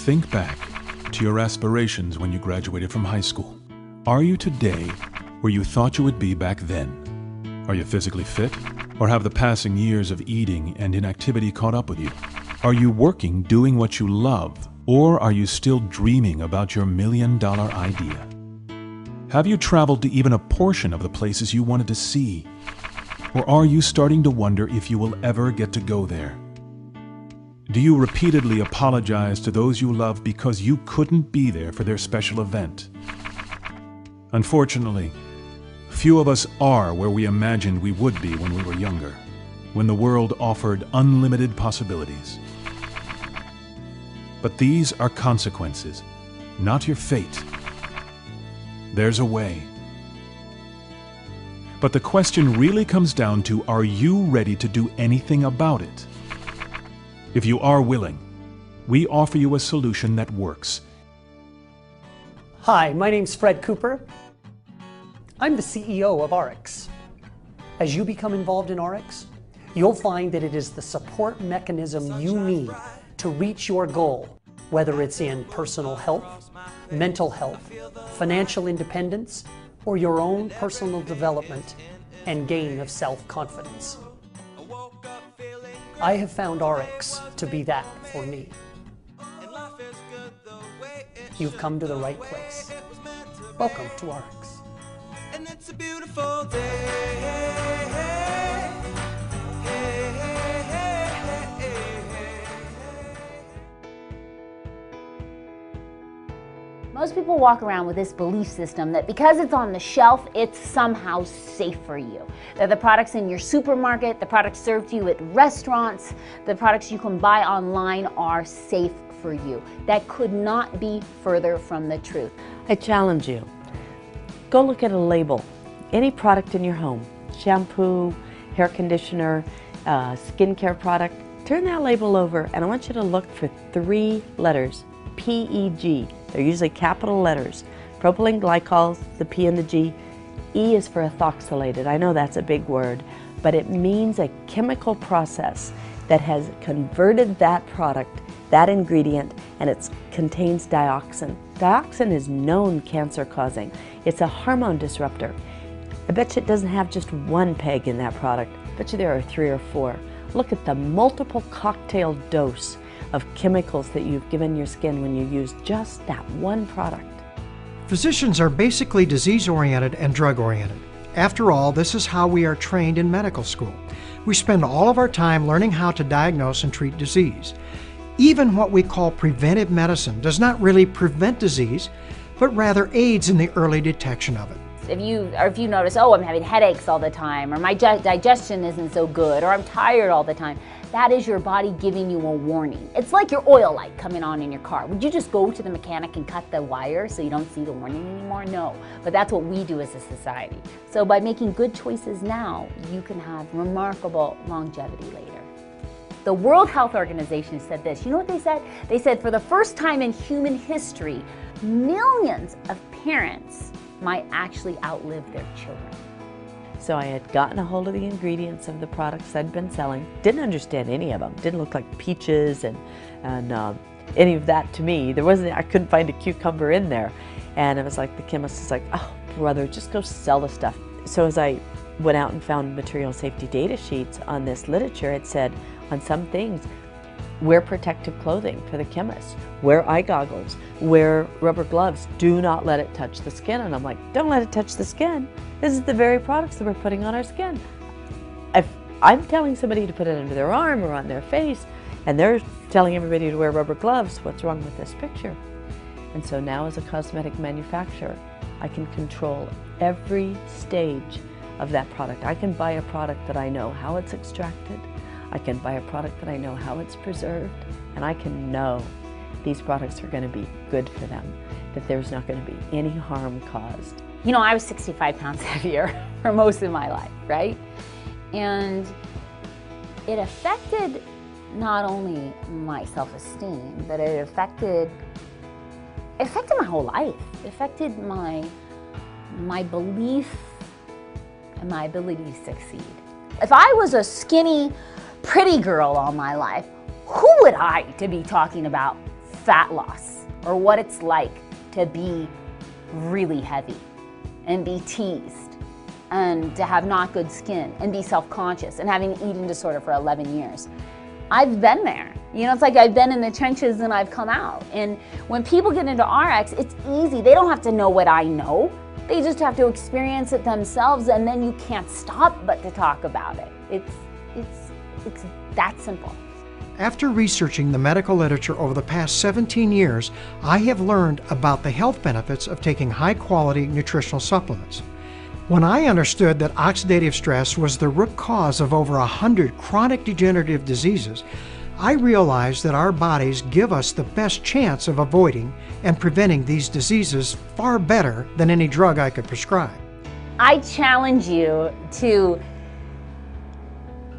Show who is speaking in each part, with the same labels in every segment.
Speaker 1: Think back to your aspirations when you graduated from high school. Are you today where you thought you would be back then? Are you physically fit? Or have the passing years of eating and inactivity caught up with you? Are you working doing what you love? Or are you still dreaming about your $1,000,000 idea? Have you traveled to even a portion of the places you wanted to see? Or are you starting to wonder if you will ever get to go there? Do you repeatedly apologize to those you love because you couldn't be there for their special event? Unfortunately, few of us are where we imagined we would be when we were younger, when the world offered unlimited possibilities. But these are consequences, not your fate. There's a way. But the question really comes down to, are you ready to do anything about it? If you are willing, we offer you a solution that works.
Speaker 2: Hi, my name's Fred Cooper. I'm the CEO of Ariix. As you become involved in Ariix, you'll find that it is the support mechanism you need to reach your goal, whether it's in personal health, mental health, financial independence, or your own personal development and gain of self-confidence. I have found Ariix to be that for me. You've come to the right place. Welcome to Ariix.
Speaker 3: And it's a beautiful day.
Speaker 4: Most people walk around with this belief system that because it's on the shelf, it's somehow safe for you. That the products in your supermarket, the products served to you at restaurants, the products you can buy online are safe for you. That could not be further from the truth.
Speaker 5: I challenge you. Go look at a label. Any product in your home, shampoo, hair conditioner, skincare product, turn that label over and I want you to look for 3 letters, PEG. They're usually capital letters. Propylene glycols, the P and the G. E is for ethoxylated. I know that's a big word, but it means a chemical process that has converted that product, that ingredient, and it contains dioxin. Dioxin is known cancer-causing. It's a hormone disruptor. I bet you it doesn't have just 1 peg in that product. I bet you there are 3 or 4. Look at the multiple cocktail dose of chemicals that you've given your skin when you use just that 1 product.
Speaker 6: Physicians are basically disease-oriented and drug-oriented. After all, this is how we are trained in medical school. We spend all of our time learning how to diagnose and treat disease. Even what we call preventive medicine does not really prevent disease, but rather aids in the early detection of it.
Speaker 4: If you notice, oh, I'm having headaches all the time, or my digestion isn't so good, or I'm tired all the time, that is your body giving you a warning. It's like your oil light coming on in your car. Would you just go to the mechanic and cut the wire so you don't see the warning anymore? No, but that's what we do as a society. So by making good choices now, you can have remarkable longevity later. The World Health Organization said this. You know what they said? They said for the first time in human history, millions of parents might actually outlive their children.
Speaker 5: So I had gotten a hold of the ingredients of the products I'd been selling. Didn't understand any of them. Didn't look like peaches and any of that to me. I couldn't find a cucumber in there. And it was like the chemist was like, oh brother, just go sell the stuff. So as I went out and found material safety data sheets on this literature, it said on some things, wear protective clothing for the chemist, wear eye goggles, wear rubber gloves, do not let it touch the skin. And I'm like, don't let it touch the skin. This is the very products that we're putting on our skin. If I'm telling somebody to put it under their arm or on their face, and they're telling everybody to wear rubber gloves, what's wrong with this picture? And so now as a cosmetic manufacturer, I can control every stage of that product. I can buy a product that I know how it's extracted. I can buy a product that I know how it's preserved, and I can know these products are going to be good for them, that there's not going to be any harm caused.
Speaker 4: You know, I was 65 pounds heavier for most of my life, right? And it affected not only my self-esteem, but it affected my whole life. It affected my belief and my ability to succeed. If I was a skinny, pretty girl all my life, who would I to be talking about fat loss or what it's like to be really heavy and be teased and to have not good skin and be self-conscious and having an eating disorder for 11 years. I've been there. You know, it's like I've been in the trenches and I've come out. And when people get into RX, it's easy. They don't have to know what I know. They just have to experience it themselves, and then you can't stop but to talk about it. It's that simple.
Speaker 6: After researching the medical literature over the past 17 years, I have learned about the health benefits of taking high-quality nutritional supplements. When I understood that oxidative stress was the root cause of over 100 chronic degenerative diseases, I realized that our bodies give us the best chance of avoiding and preventing these diseases far better than any drug I could prescribe.
Speaker 4: I challenge you to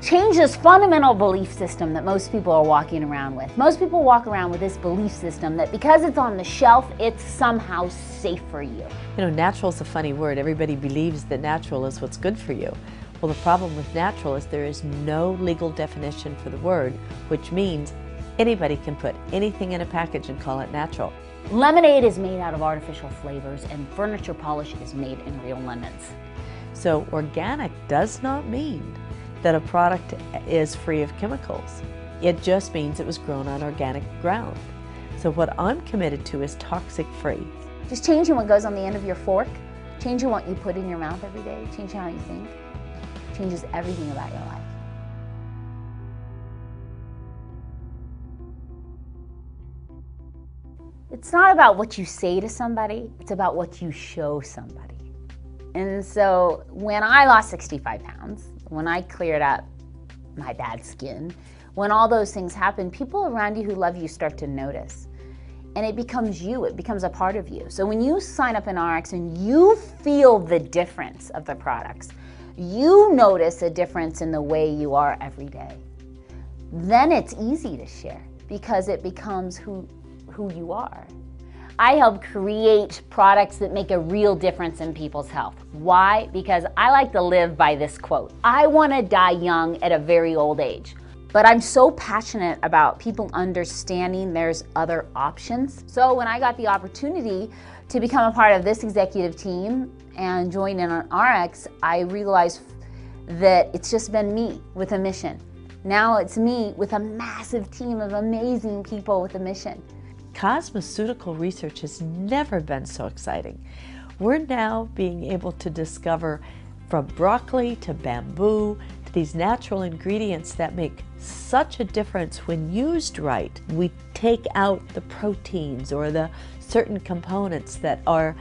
Speaker 4: change this fundamental belief system that most people are walking around with. Most people walk around with this belief system that because it's on the shelf, it's somehow safe for you.
Speaker 5: You know, natural is a funny word. Everybody believes that natural is what's good for you. Well, the problem with natural is there is no legal definition for the word, which means anybody can put anything in a package and call it natural.
Speaker 4: Lemonade is made out of artificial flavors, and furniture polish is made in real lemons.
Speaker 5: So organic does not mean that a product is free of chemicals. It just means it was grown on organic ground. So what I'm committed to is toxic free.
Speaker 4: Just changing what goes on the end of your fork, changing what you put in your mouth every day, changing how you think, changes everything about your life. It's not about what you say to somebody, it's about what you show somebody. And so when I lost 65 pounds, when I cleared up my bad skin, when all those things happen, people around you who love you start to notice. And it becomes you, it becomes a part of you. So when you sign up in RX and you feel the difference of the products, you notice a difference in the way you are every day, then it's easy to share because it becomes who you are. I help create products that make a real difference in people's health. Why? Because I like to live by this quote. I want to die young at a very old age. But I'm so passionate about people understanding there's other options. So when I got the opportunity to become a part of this executive team and join in on RX, I realized that it's just been me with a mission. Now it's me with a massive team of amazing people with a mission.
Speaker 5: Cosmeceutical research has never been so exciting. We're now being able to discover from broccoli to bamboo to these natural ingredients that make such a difference when used right. We take out the proteins or the certain components that are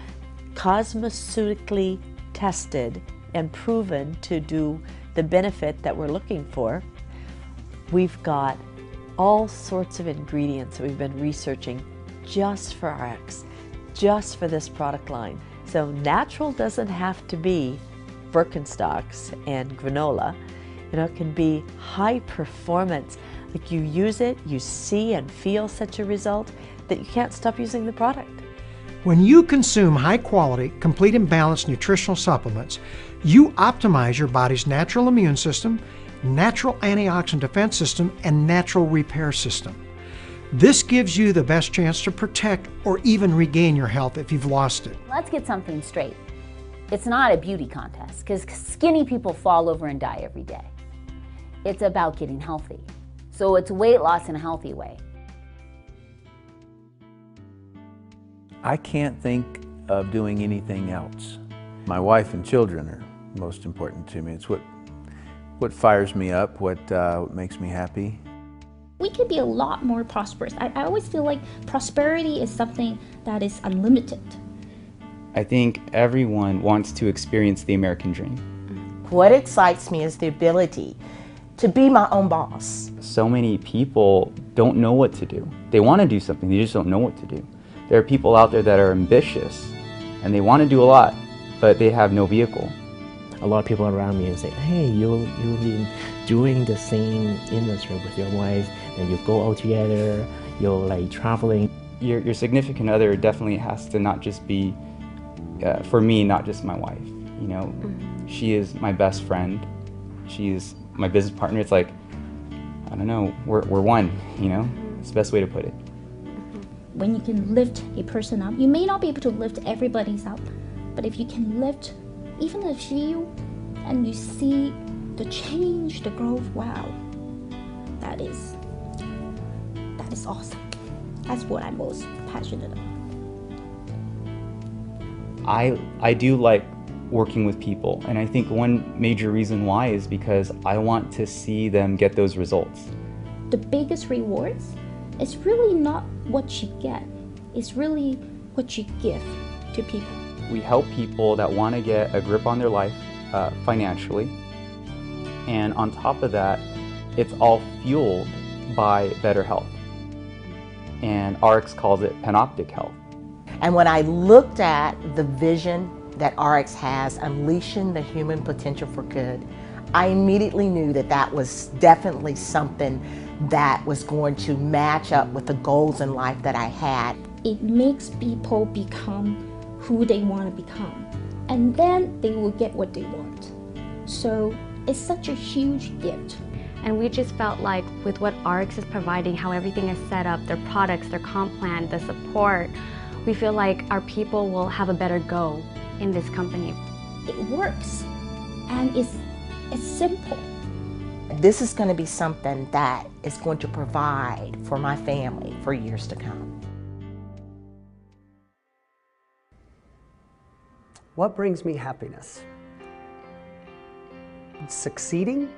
Speaker 5: cosmeceutically tested and proven to do the benefit that we're looking for. We've got all sorts of ingredients that we've been researching just for RX, just for this product line. So natural doesn't have to be Birkenstocks and granola. You know, it can be high performance. Like you use it, you see and feel such a result that you can't stop using the product.
Speaker 6: When you consume high-quality, complete and balanced nutritional supplements, you optimize your body's natural immune system, natural antioxidant defense system, and natural repair system. This gives you the best chance to protect or even regain your health if you've lost it.
Speaker 4: Let's get something straight. It's not a beauty contest because skinny people fall over and die every day. It's about getting healthy. So it's weight loss in a healthy way.
Speaker 7: I can't think of doing anything else. My wife and children are most important to me. It's what fires me up, what makes me happy.
Speaker 8: We could be a lot more prosperous. I always feel like prosperity is something that is unlimited.
Speaker 9: I think everyone wants to experience the American dream.
Speaker 10: What excites me is the ability to be my own boss.
Speaker 9: So many people don't know what to do. They want to do something, they just don't know what to do. There are people out there that are ambitious and they want to do a lot, but they have no vehicle.
Speaker 11: A lot of people around me say, hey, you've been doing the same industry with your wife, and you go out together, you're like traveling.
Speaker 9: Your significant other definitely has to not just be, for me, not just my wife. You know, she is my best friend. She is my business partner. It's like, I don't know, we're one, you know? It's the best way to put it.
Speaker 8: When you can lift a person up, you may not be able to lift everybody's up, but if you can lift even a few and you see the change, the growth, wow, that is awesome. That's what I'm most passionate about.
Speaker 9: I do like working with people, and I think one major reason why is because I want to see them get those results.
Speaker 8: The biggest rewards is really not what you get, it's really what you give to people.
Speaker 9: We help people that want to get a grip on their life financially, and on top of that, it's all fueled by better health. And Ariix calls it panoptic health.
Speaker 10: And when I looked at the vision that Ariix has, unleashing the human potential for good, I immediately knew that that was definitely something that was going to match up with the goals in life that I had.
Speaker 8: It makes people become who they want to become, and then they will get what they want. So it's such a huge gift.
Speaker 12: And we just felt like with what Ariix is providing, how everything is set up, their products, their comp plan, the support, we feel like our people will have a better go in this company.
Speaker 8: It works, and it's simple.
Speaker 10: This is going to be something that is going to provide for my family for years to come.
Speaker 2: What brings me happiness? Succeeding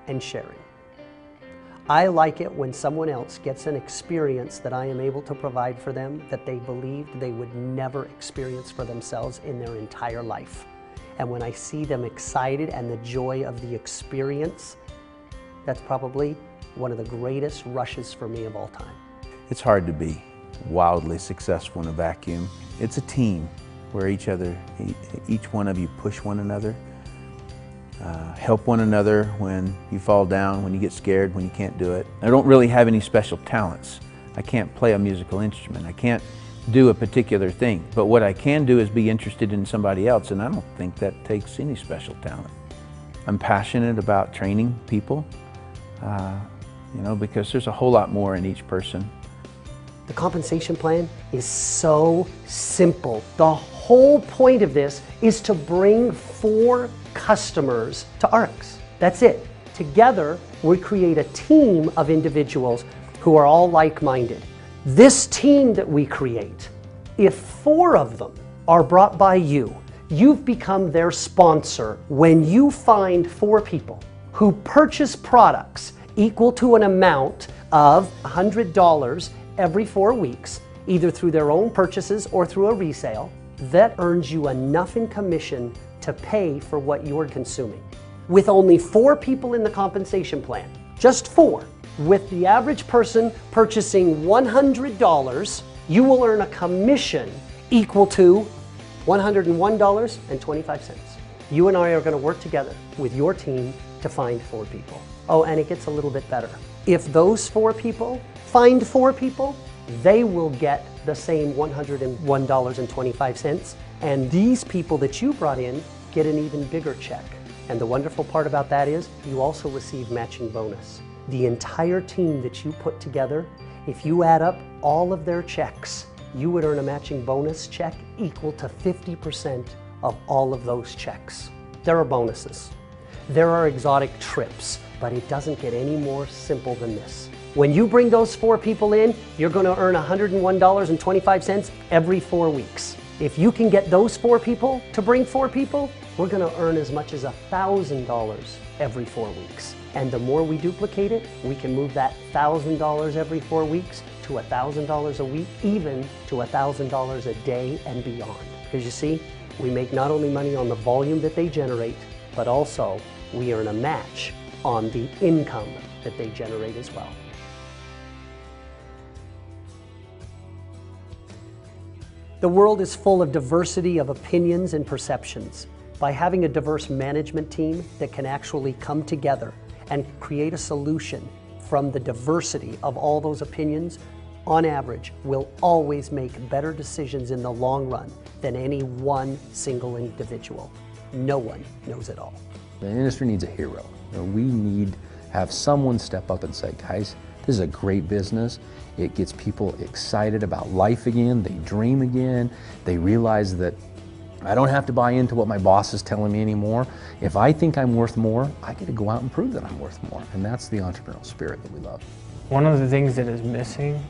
Speaker 2: and sharing. I like it when someone else gets an experience that I am able to provide for them that they believed they would never experience for themselves in their entire life. And when I see them excited and the joy of the experience, that's probably one of the greatest rushes for me of all time.
Speaker 7: It's hard to be wildly successful in a vacuum. It's a team where each one of you push one another, help one another when you fall down, when you get scared, when you can't do it. I don't really have any special talents. I can't play a musical instrument. I can't do a particular thing. But what I can do is be interested in somebody else, and I don't think that takes any special talent. I'm passionate about training people, because there's a whole lot more in each person.
Speaker 2: The compensation plan is so simple. The whole point of this is to bring 4 customers to Ariix. That's it. Together, we create a team of individuals who are all like-minded. This team that we create, if 4 of them are brought by you, you've become their sponsor when you find 4 people who purchase products equal to an amount of $100 every 4 weeks, either through their own purchases or through a resale. That earns you enough in commission to pay for what you're consuming. With only 4 people in the compensation plan, just 4, with the average person purchasing $100, you will earn a commission equal to $101.25. You and I are going to work together with your team to find 4 people. Oh, and it gets a little bit better. If those 4 people find 4 people, they will get the same $101.25, and these people that you brought in get an even bigger check. And the wonderful part about that is you also receive matching bonus. The entire team that you put together, if you add up all of their checks, you would earn a matching bonus check equal to 50% of all of those checks. There are bonuses. There are exotic trips, but it doesn't get any more simple than this. When you bring those 4 people in, you're going to earn $101.25 every 4 weeks. If you can get those 4 people to bring 4 people, we're going to earn as much as $1,000 every 4 weeks. And the more we duplicate it, we can move that $1,000 every 4 weeks to $1,000 a week, even to $1,000 a day and beyond. Because you see, we make not only money on the volume that they generate, but also we earn a match on the income that they generate as well. The world is full of diversity of opinions and perceptions. By having a diverse management team that can actually come together and create a solution from the diversity of all those opinions, on average, we'll always make better decisions in the long run than any one single individual. No one knows it all.
Speaker 13: The industry needs a hero. We need
Speaker 7: have someone step up and say, guys, this is a great business. It gets people excited about life again. They dream again. They realize that I don't have to buy into what my boss is telling me anymore. If I think I'm worth more, I get to go out and prove that I'm worth more. And that's the entrepreneurial spirit that we love.
Speaker 13: One of the things that is missing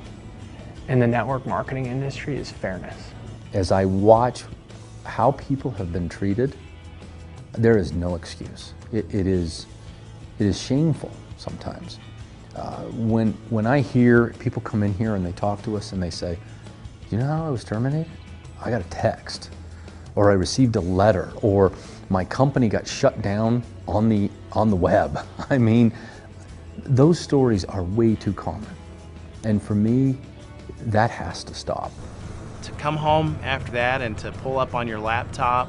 Speaker 13: in the network marketing industry is fairness.
Speaker 7: As I watch how people have been treated, there is no excuse. It is shameful sometimes. When I hear people come in here and they talk to us and they say, you know how I was terminated? I got a text, or I received a letter, or my company got shut down on the web. I mean, those stories are way too common. And for me, that has to stop.
Speaker 14: To come home after that and to pull up on your laptop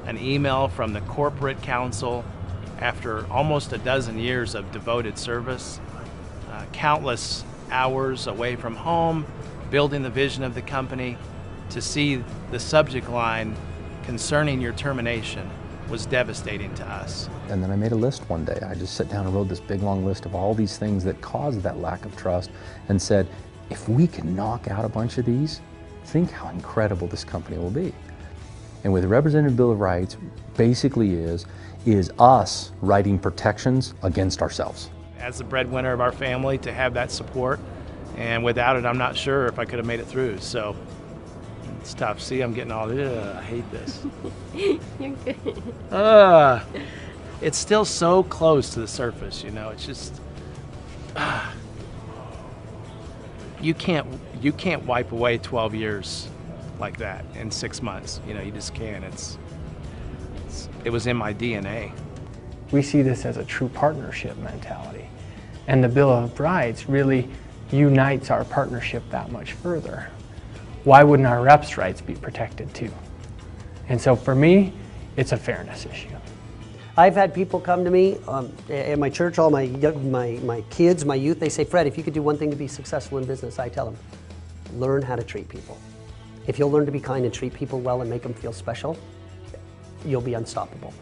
Speaker 14: an email from the corporate counsel after almost a dozen years of devoted service, countless hours away from home, building the vision of the company, to see the subject line concerning your termination was devastating to us.
Speaker 7: And then I made a list one day. I just sat down and wrote this big long list of all these things that caused that lack of trust and said, if we can knock out a bunch of these, think how incredible this company will be. And with the Representative Bill of Rights basically is us writing protections against ourselves.
Speaker 14: As the breadwinner of our family, to have that support, and without it, I'm not sure if I could have made it through. So it's tough. See, I'm getting all, I hate this.
Speaker 12: You're good.
Speaker 14: It's still so close to the surface, you know. It's just, you can't wipe away 12 years like that in 6 months. You know, you just can't. It was in my DNA.
Speaker 13: We see this as a true partnership mentality. And the Bill of Rights really unites our partnership that much further. Why wouldn't our reps' rights be protected too? And so for me, it's a fairness issue.
Speaker 2: I've had people come to me at my church, all my kids, my youth, they say, Fred, if you could do one thing to be successful in business, I tell them, learn how to treat people. If you'll learn to be kind and treat people well and make them feel special, you'll be unstoppable.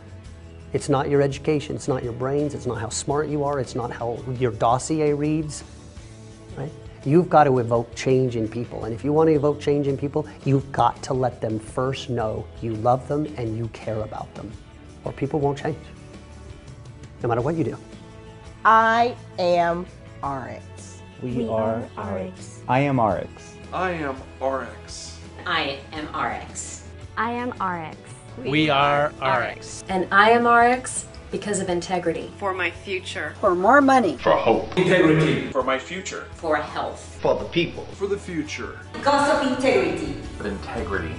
Speaker 2: It's not your education, it's not your brains, it's not how smart you are, it's not how your dossier reads, right? You've got to evoke change in people, and if you want to evoke change in people, you've got to let them first know you love them and you care about them, or people won't change, no matter what you do.
Speaker 10: I am Ariix.
Speaker 9: We are Ariix. I am Ariix.
Speaker 15: I am Ariix.
Speaker 16: I am Ariix.
Speaker 12: I am Ariix.
Speaker 14: We are Ariix.
Speaker 16: And I am Ariix because of integrity.
Speaker 17: For my future.
Speaker 16: For more money.
Speaker 15: For hope. Integrity. For my future.
Speaker 16: For health.
Speaker 15: For the people. For the future.
Speaker 16: Because of integrity.
Speaker 15: But integrity.